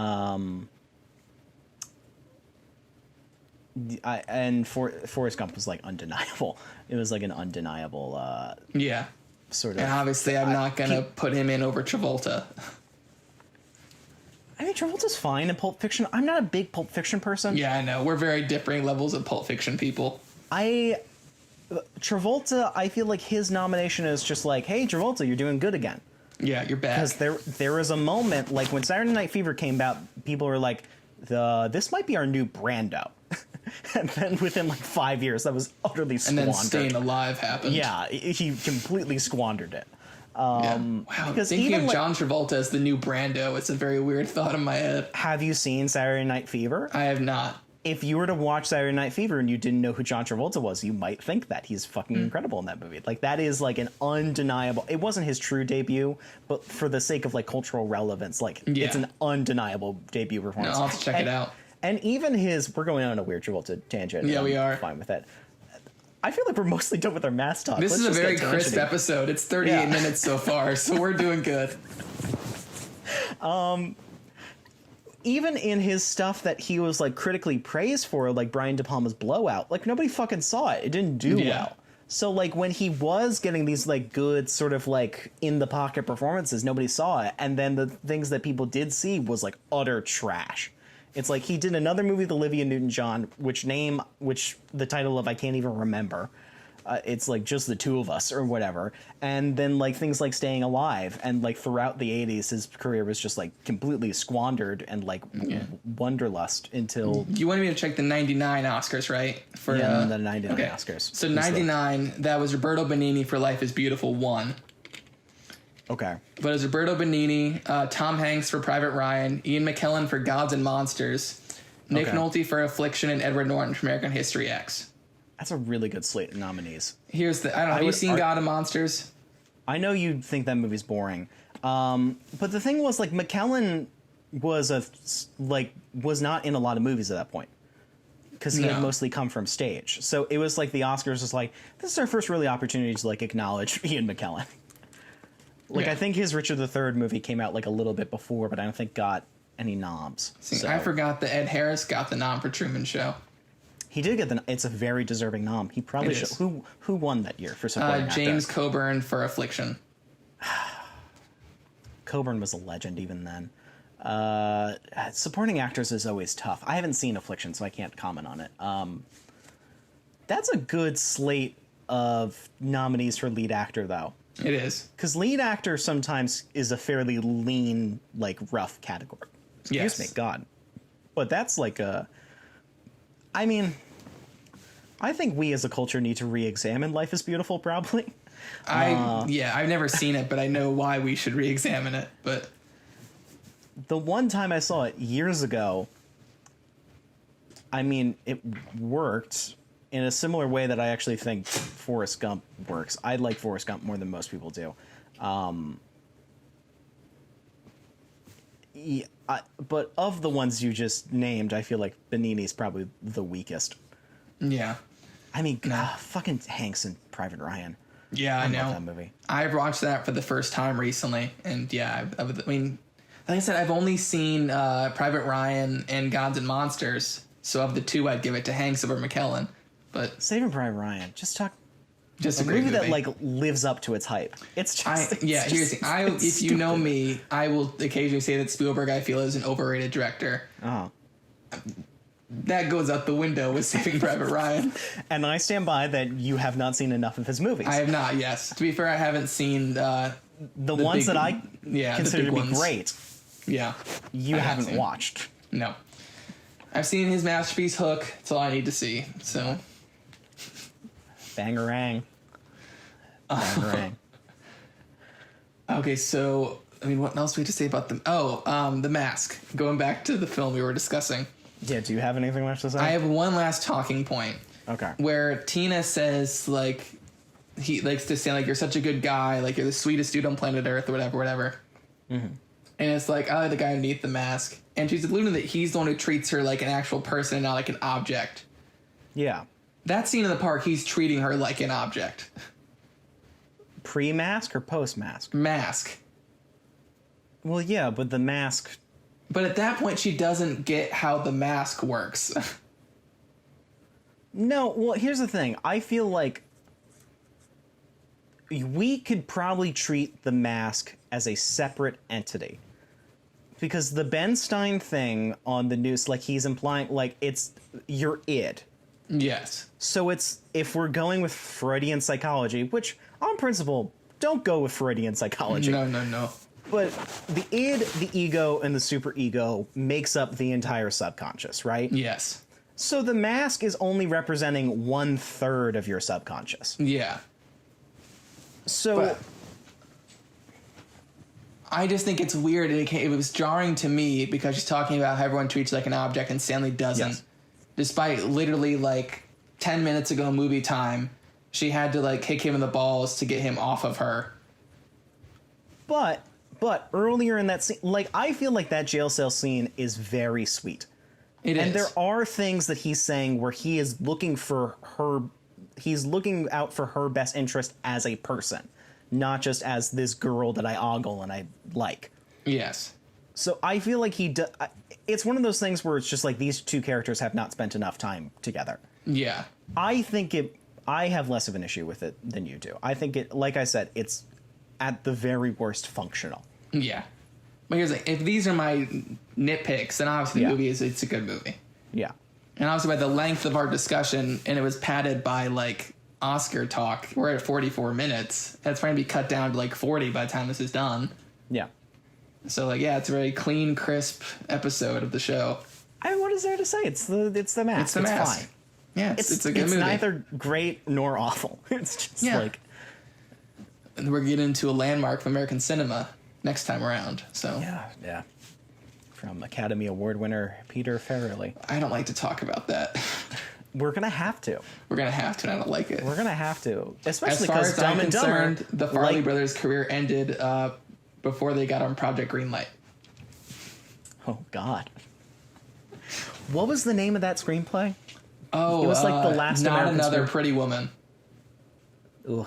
And Forrest Gump was like undeniable. It was like an undeniable
Yeah.
sort of.
And obviously, I'm not going to put him in over Travolta.
I mean, Travolta's fine in Pulp Fiction. I'm not a big Pulp Fiction person.
Yeah, I know. We're very differing levels of Pulp Fiction people.
Travolta, I feel like his nomination is just like, hey, Travolta, you're doing good again.
Yeah, you're bad.
Because there was a moment, like when Saturday Night Fever came out, people were like, this might be our new Brando. And then within like 5 years, that was utterly
And
squandered.
then Staying Alive happened.
Yeah, he completely squandered it.
Yeah. Wow.
because
Thinking
even
of
like-
John Travolta as the new Brando, it's a very weird thought in my head.
Have you seen Saturday Night Fever?
I have not.
If you were to watch Saturday Night Fever and you didn't know who John Travolta was, you might think that he's fucking incredible in that movie. Like, that is like an undeniable. It wasn't his true debut, but for the sake of like cultural relevance, like it's an undeniable debut
No,
performance.
I'll have to check it out.
And even his, we're going on a weird Travolta tangent.
Yeah,
and
we
I'm
are.
fine with it. I feel like we're mostly done with our mass talk.
This
Let's
is a
just
very
get
crisp
tangenty.
episode. It's 38 minutes so far, so we're doing good.
Even in his stuff that he was like critically praised for, like Brian De Palma's Blowout, like nobody fucking saw it. It didn't do well. So like when he was getting these like good sort of like in the pocket performances, nobody saw it. And then the things that people did see was like utter trash. It's like he did another movie with Olivia Newton-John, which the title of I can't even remember. It's like Just the Two of Us or whatever. And then like things like Staying Alive, and like throughout the 80s his career was just like completely squandered and like wanderlust until
You wanted me to check the 99 Oscars, right? For
the 99 Oscars.
So 99, that was Roberto Benigni for Life is Beautiful 1.
Okay.
But it was Roberto Benigni, Tom Hanks for Private Ryan, Ian McKellen for Gods and Monsters, Nick
Okay.
Nolte for Affliction, and Edward Norton for American History X.
That's a really good slate of nominees.
Here's the, I don't know, have you seen God and Monsters?
I know you think that movie's boring. But the thing was, like, McKellen was not in a lot of movies at that point. Because he had
No.
mostly come from stage. So it was like the Oscars was like, this is our first really opportunity to like acknowledge Ian McKellen. Like,
Yeah.
I think his Richard III movie came out like a little bit before, but I don't think got any noms.
See,
So
I forgot that Ed Harris got the nom for Truman Show.
he did get it's a very deserving nom. He probably
It
should.
is.
Who won that year for supporting actor?
James Coburn for Affliction.
Coburn was a legend even then. Supporting actors is always tough. I haven't seen Affliction, so I can't comment on it. That's a good slate of nominees for lead actor, though.
It is.
Because lead actor sometimes is a fairly lean, like, rough category. Excuse me, God. But that's like a... I mean, I think we as a culture need to re-examine Life is Beautiful, probably.
I've never seen it, but I know why we should re-examine it. But
the one time I saw it years ago, I mean, it worked in a similar way that I actually think Forrest Gump works. I like Forrest Gump more than most people do. But of the ones you just named, I feel like Benigni's probably the weakest.
Yeah.
I mean, fucking Hanks and Private Ryan.
Yeah, I know.
Love that movie.
I watched that for the first time recently, and yeah, I mean, like I said, I've only seen Private Ryan and Gods and Monsters, so of the two, I'd give it to Hanks over McKellen. But
Saving Private Ryan, just a
great
movie that like lives up to its hype. It's just
here's the thing. If you know me, I will occasionally say that Spielberg I feel is an overrated director.
Oh.
That goes out the window with Saving Private Ryan.
And I stand by that you have not seen enough of his movies.
I have not, yes. To be fair, I haven't seen the
ones that I consider to be
ones.
Great.
Yeah.
You haven't watched.
No. I've seen his masterpiece Hook. That's all I need to see. So
Bangarang. Bangarang.
Okay, so I mean, what else do we have to say about them? The Mask. Going back to the film we were discussing.
Yeah, do you have anything left to say?
I have one last talking point.
Okay.
Where Tina says, like, he likes to say, like, you're such a good guy, like, you're the sweetest dude on planet Earth, or whatever. Mm-hmm. And it's like, I like the guy underneath the mask. And she's alluding that he's the one who treats her like an actual person and not like an object.
Yeah.
That scene in the park, he's treating her like an object.
Pre-mask or post-mask?
Mask.
Well, yeah, but the mask...
But at that point, she doesn't get how the mask works.
No, well, here's the thing. I feel like we could probably treat the mask as a separate entity. Because the Ben Stein thing on the news, like, he's implying, like, it's your id.
Yes.
So it's, if we're going with Freudian psychology, which, on principle, don't go with Freudian psychology.
No.
But the id, the ego, and the superego makes up the entire subconscious, right?
Yes.
So the mask is only representing 1/3 of your subconscious.
Yeah.
So...
But I just think it's weird. It was jarring to me because she's talking about how everyone treats like an object and Stanley doesn't.
Yes.
Despite literally like 10 minutes ago movie time, she had to like kick him in the balls to get him off of her.
But earlier in that scene, like, I feel like that jail cell scene is very sweet. And there are things that he's saying where he is looking for her, he's looking out for her best interest as a person, not just as this girl that I ogle and I like.
Yes.
So I feel like it's one of those things where it's just like these two characters have not spent enough time together.
Yeah.
I have less of an issue with it than you do. I think it, like I said, it's at the very worst functional.
Yeah. But here's like, if these are my nitpicks, then obviously the movie it's a good movie.
Yeah.
And obviously by the length of our discussion, and it was padded by like Oscar talk, we're at 44 minutes. That's probably be cut down to like 40 by the time this is done.
Yeah.
So like, yeah, it's a very clean, crisp episode of the show.
I mean, what is there to say? It's the mask.
It's the mask.
Fine.
Yeah, it's a good movie.
It's neither great nor awful. It's just like...
And we're getting into a landmark of American cinema next time around. So
Yeah. From Academy Award winner Peter Farrelly.
I don't like to talk about that.
We're going to have to.
We're going to have to, and I don't like it.
We're going to have to. Especially
as far
because
as
Dumb
I'm
and Dumber...
concerned, the Farley brothers' career ended before they got on Project Greenlight.
Oh, God. What was the name of that screenplay?
Oh,
it was like The Last
Not
American
Another
Screen-
Pretty Woman.
Ugh.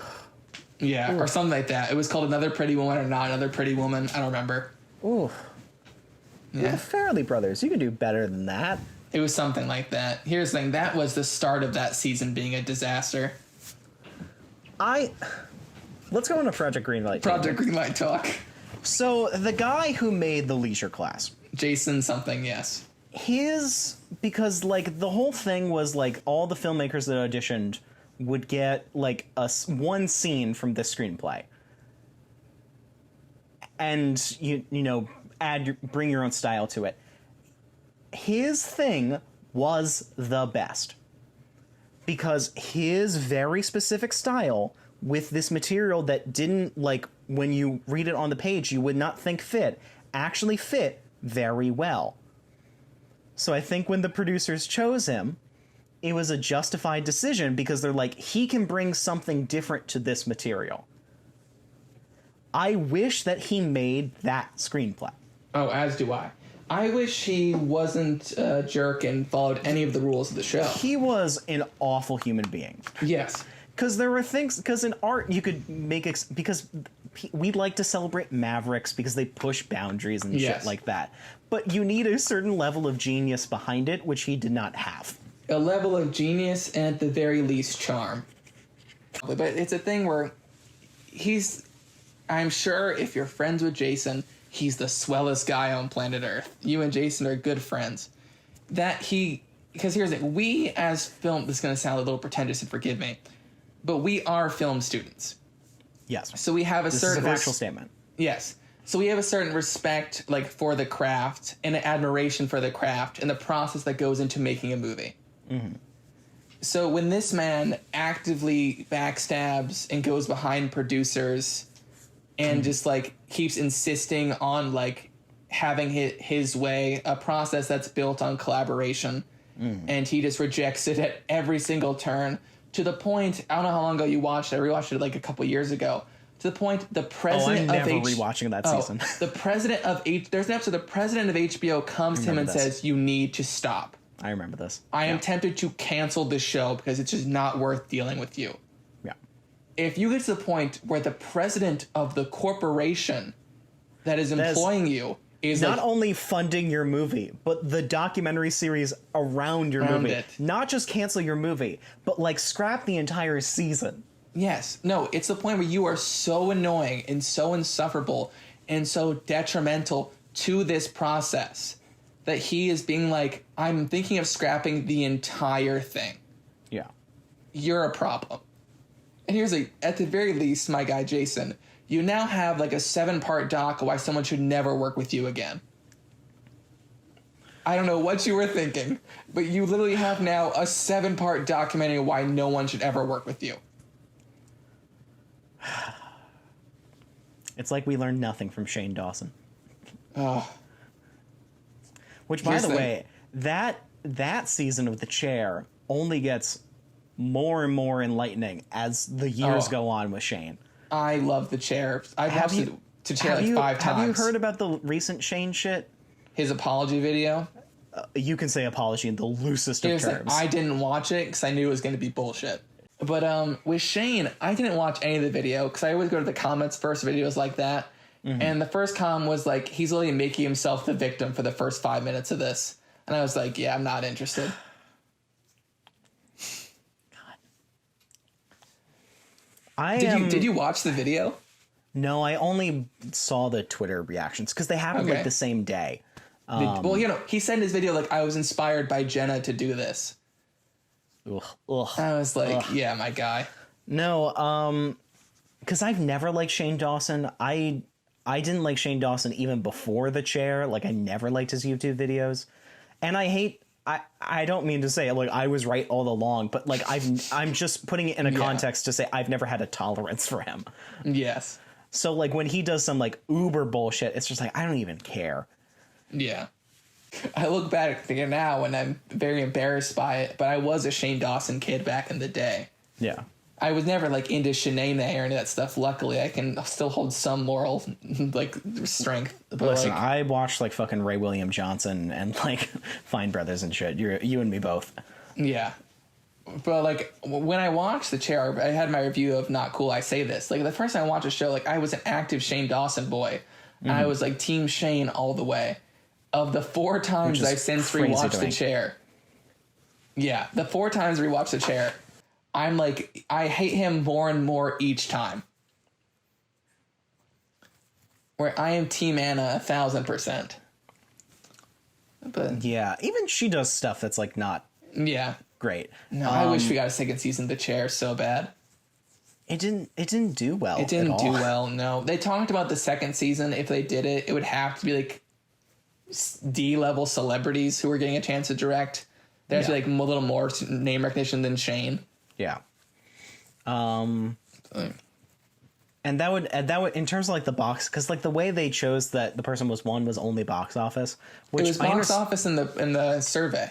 Yeah, or something like that. It was called Another Pretty Woman or Not Another Pretty Woman. I don't remember.
Ooh.
Yeah.
The Farrelly brothers. You can do better than that.
It was something like that. Here's the thing. That was the start of that season being a disaster.
Let's go into Project Greenlight.
Project Greenlight talk.
So the guy who made the Leisure Class,
Jason something, yes.
because like the whole thing was like all the filmmakers that auditioned would get like one scene from this screenplay, and you know bring your own style to it. His thing was the best because his very specific style with this material that didn't, like, when you read it on the page you would not think fit, actually fit very well. So I think when the producers chose him, it was a justified decision because they're like, he can bring something different to this material. I wish that he made that screenplay.
Oh, as do I. I wish he wasn't a jerk and followed any of the rules of the show.
He was an awful human being.
Yes.
Because there were things, because in art you could make, because we like to celebrate mavericks because they push boundaries and shit like that. But you need a certain level of genius behind it, which he did not have.
A level of genius and at the very least charm. But it's a thing where I'm sure if you're friends with Jason, he's the swellest guy on planet Earth. You and Jason are good friends. Because here's it, we as film, this is going to sound a little pretentious and forgive me, but we are film students.
Yes.
So we have a certain...
This is a factual statement.
Yes. So we have a certain respect, like, for the craft and an admiration for the craft and the process that goes into making a movie. Mm-hmm. So when this man actively backstabs and goes behind producers and just, like, keeps insisting on, like, having his way, a process that's built on collaboration, and he just rejects it at every single turn, to the point, I don't know how long ago you watched it, I rewatched it, like, a couple years ago, to the point the president
I'm never rewatching that season.
The president of there's an episode, the president of HBO comes to him and says, you need to stop.
I remember this.
I am tempted to cancel the show because it's just not worth dealing with you.
Yeah.
If you get to the point where the president of the corporation that is employing you is
not only funding your movie, but the documentary series around your movie.
It.
Not just cancel your movie, but like scrap the entire season.
Yes. No, it's the point where you are so annoying and so insufferable and so detrimental to this process that he is being like, I'm thinking of scrapping the entire thing.
Yeah.
You're a problem. And here's at the very least, my guy Jason, you now have like a 7-part doc of why someone should never work with you again. I don't know what you were thinking, but you literally have now a 7-part documenting why no one should ever work with you.
It's like we learned nothing from Shane Dawson.
Oh.
Which, by the way, that season of The Chair only gets more and more enlightening as the years go on with Shane.
I love The Chair. I've watched The Chair like 5 times.
Have you heard about the recent Shane shit?
His apology video?
You can say apology in the loosest of terms.
I didn't watch it because I knew it was going to be bullshit. But with Shane, I didn't watch any of the video because I always go to the comments first videos like that. Mm-hmm. And the first comment was like, he's literally making himself the victim for the first 5 minutes of this. And I was like, yeah, I'm not interested.
God.
Did you watch the video?
No, I only saw the Twitter reactions because they happened like the same day.
Well, he said in his video, like, I was inspired by Jenna to do this.
Ugh.
I was like, yeah, my guy.
No, because I've never liked Shane Dawson. I didn't like Shane Dawson even before The Chair. Like, I never liked his YouTube videos. And I don't mean to say, like, I was right all along, but, like, I'm just putting it in a context to say I've never had a tolerance for him.
Yes.
So, like, when he does some, like, uber bullshit, it's just like, I don't even care.
Yeah. I look back at it now and I'm very embarrassed by it, but I was a Shane Dawson kid back in the day.
Yeah.
I was never, like, into Shanae or any of that stuff. Luckily, I can still hold some moral, like, strength. But
listen,
like,
I watched, like, fucking Ray William Johnson and, like, Fine Brothers and shit. You and me both. Yeah.
But, like, when I watched The Chair, I had my review of Not Cool, I Say This. Like, the first time I watched the show, like, I was an active Shane Dawson boy. And I was, like, Team Shane all the way. Of the 4 times I've since rewatched The Chair. Yeah, the 4 times I rewatched The Chair, I'm like, I hate him more and more each time. where I am Team Anna 1,000%. But
Yeah, even she does stuff that's like not
yeah,
great.
no, I wish we got a second season of The Chair so bad.
It didn't do well.
It didn't
at
do
all.
well. No, they talked about the second season. If they did it, it would have to be like D-level celebrities who were getting a chance to direct. There has to be like a little more name recognition than Shane.
Yeah. And that would in terms of like the box, because like the way they chose that the person was only box office, which
It was box office in the survey.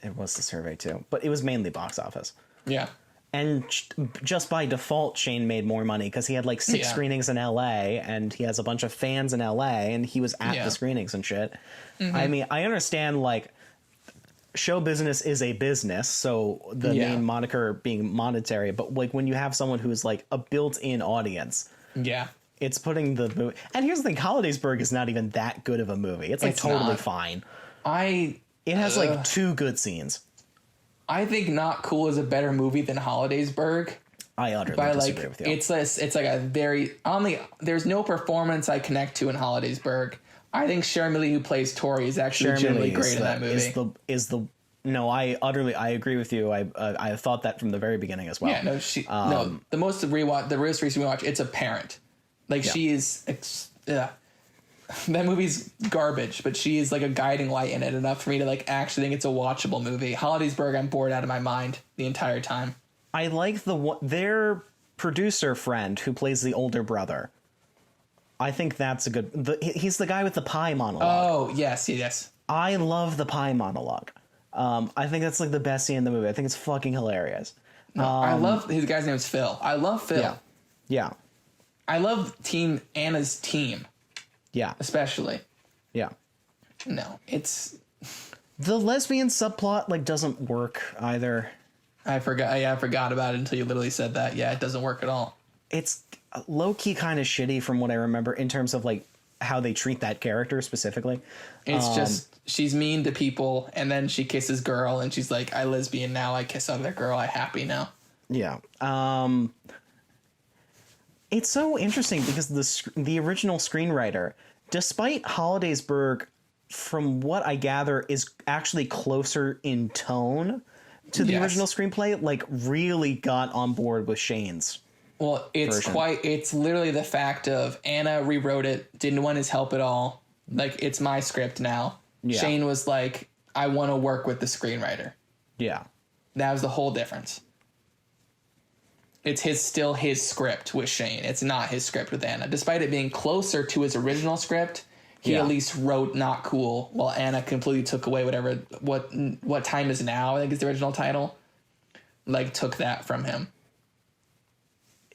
It was the survey too, but it was mainly box office.
Yeah.
And just by default, Shane made more money because he had like 6 screenings in LA, and he has a bunch of fans in LA, and he was at the screenings and shit. Mm-hmm. I mean, I understand like show business is a business, so the main moniker being monetary, but like when you have someone who's like a built-in audience, it's putting the movie. And here's the thing: Hollidaysburg is not even that good of a movie. It's like totally fine. It has like 2 good scenes.
I think Not Cool is a better movie than Hollidaysburg.
I utterly disagree with you.
It's like a very there's no performance I connect to in Hollidaysburg. I think Sharon Millie, who plays Tori, is actually genuinely great in that movie.
No, I agree with you. I thought that from the very beginning as well.
Yeah, no, the most recent rewatch, it's apparent. Like she is, that movie's garbage, but she is like a guiding light in it enough for me to like actually think it's a watchable movie. Hollidaysburg, I'm bored out of my mind the entire time.
I like their producer friend who plays the older brother. I think that's a good. He's the guy with the pie monologue.
Oh yes.
I love the pie monologue. I think that's like the best scene in the movie. I think it's fucking hilarious.
No, I love his guy's name is Phil. I love Phil.
Yeah.
I love Anna's team.
Yeah.
Especially.
Yeah.
No, it's
the lesbian subplot like doesn't work either.
I forgot about it until you literally said that. Yeah, it doesn't work at all.
It's low key kind of shitty from what I remember in terms of like how they treat that character specifically.
It's just she's mean to people, and then she kisses girl, and she's like, "I lesbian now. I kiss other girl. I happy now."
Yeah. It's so interesting because the original screenwriter, despite Hollidaysburg, from what I gather, is actually closer in tone to the original screenplay, like really got on board with Shane's.
Well, it's literally the fact of Anna rewrote it, didn't want his help at all. Like, it's my script now. Yeah. Shane was like, I want to work with the screenwriter.
Yeah.
That was the whole difference. It's still his script with Shane. It's not his script with Anna. Despite it being closer to his original script, he at least wrote Not Cool, while Anna completely took away what Time Is Now, I think is the original title. Like, took that from him.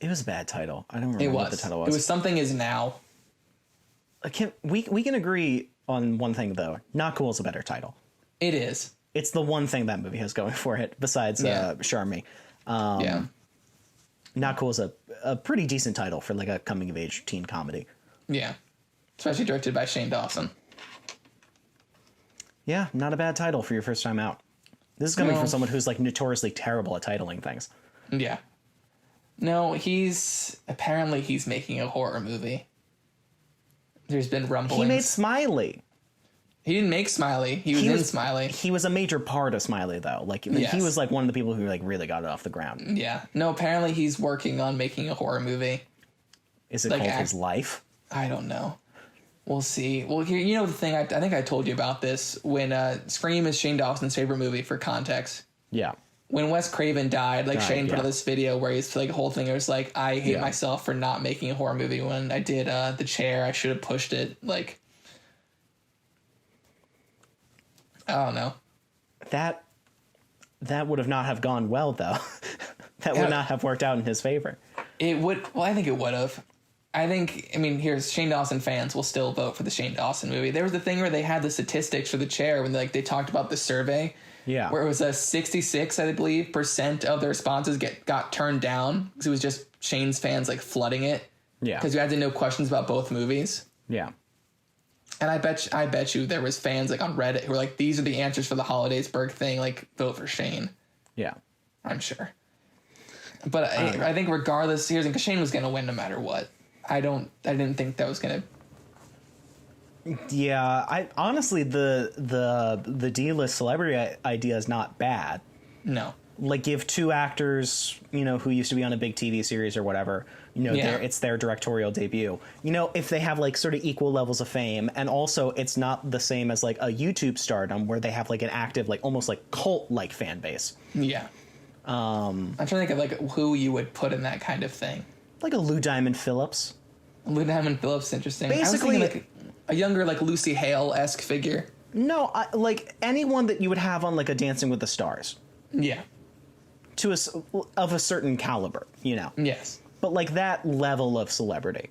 It was a bad title. I don't remember what the title was.
It was Something Is Now.
We can agree on one thing, though. Not Cool is a better title.
It is.
It's the one thing that movie has going for it, besides Charmy. Not Cool is a pretty decent title for like a coming-of-age teen comedy.
Yeah. Especially directed by Shane Dawson.
Yeah, not a bad title for your first time out. This is coming from someone who's like notoriously terrible at titling things.
Yeah. No, he's making a horror movie. There's been rumblings.
He made Smiley.
He didn't make Smiley. He was in Smiley.
He was a major part of Smiley, though. Like he was like one of the people who like really got it off the ground.
Yeah. No, apparently he's working on making a horror movie.
Is it like called His Life?
I don't know. We'll see. Well, here, you know the thing. I think I told you about this when Scream is Shane Dawson's favorite movie. For context.
Yeah.
When Wes Craven died, Shane put on this video where he's like, a whole thing. It was like, I hate myself for not making a horror movie. When I did The Chair, I should have pushed it. Like, I don't know. That
would have not have gone well, though. That would not have worked out in his favor.
It would. Well, I think it would have. Here's Shane Dawson fans will still vote for the Shane Dawson movie. There was the thing where they had the statistics for The Chair when they talked about the survey.
Yeah.
Where it was a 66, I believe, % of the responses got turned down because it was just Shane's fans like flooding it.
Yeah.
Because you had to know questions about both movies.
Yeah.
And I bet you there was fans like on Reddit who were like, these are the answers for the Hollidaysburg thing. Like, vote for Shane.
Yeah.
I'm sure. But I think regardless, because Shane was going to win no matter what. I didn't think that was gonna.
Yeah, I honestly the D-list celebrity idea is not bad.
No.
Like, give two actors, who used to be on a big TV series or whatever, it's their directorial debut. If they have like sort of equal levels of fame, and also it's not the same as like a YouTube stardom where they have like an active, like almost like cult like fan base.
Yeah. I'm trying to think of like who you would put in that kind of thing.
Like a Lou Diamond Phillips.
Lou Diamond Phillips, interesting.
Basically,
I was thinking like a younger like Lucy Hale-esque figure.
No, like anyone that you would have on like a Dancing with the Stars.
Yeah.
Of a certain caliber,
Yes.
But like that level of celebrity.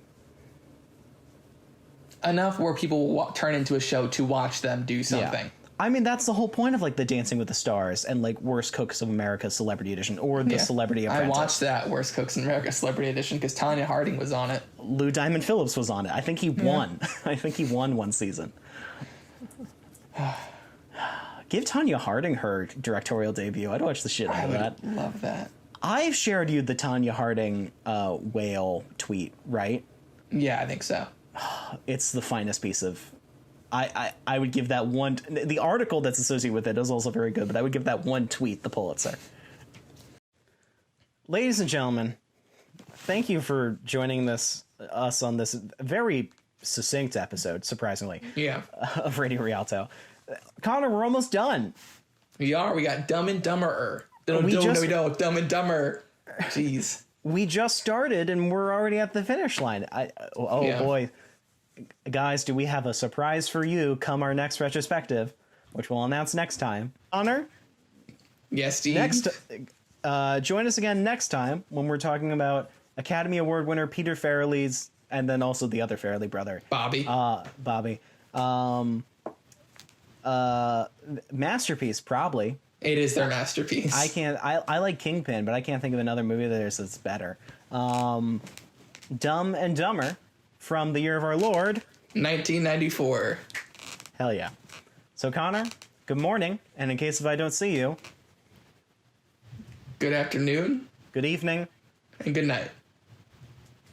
Enough where people will turn into a show to watch them do something.
Yeah. I mean, that's the whole point of like the Dancing with the Stars and like Worst Cooks of America Celebrity Edition or the Celebrity Apprentice.
I watched that Worst Cooks in America Celebrity Edition because Tanya Harding was on it.
Lou Diamond Phillips was on it. I think he won. I think he won one season. Give Tanya Harding her directorial debut. I'd watch the shit out of that.
I would love that.
I've shared you the Tanya Harding whale tweet, right?
Yeah, I think so.
It's the finest piece of... I would give that one... The article that's associated with it is also very good, but I would give that one tweet the Pulitzer. Ladies and gentlemen, thank you for joining us on this very succinct episode, surprisingly, of Radio Rialto. Connor, we're almost done.
We are. We got Dumb and Dumberer. No, Dumb and Dumber. Jeez.
We just started and we're already at the finish line. Boy. Guys, do we have a surprise for you come our next retrospective, which we'll announce next time. Connor?
Yes, Steve.
Join us again next time when we're talking about Academy Award winner Peter Farrelly's, and then also the other Farrelly brother.
Bobby.
Masterpiece, probably.
It is their masterpiece.
I like Kingpin, but I can't think of another movie of theirs that's better. Dumb and Dumber from the year of our Lord
1994.
Hell yeah. So Connor, good morning, and in case if I don't see you,
good afternoon,
good evening,
and good night.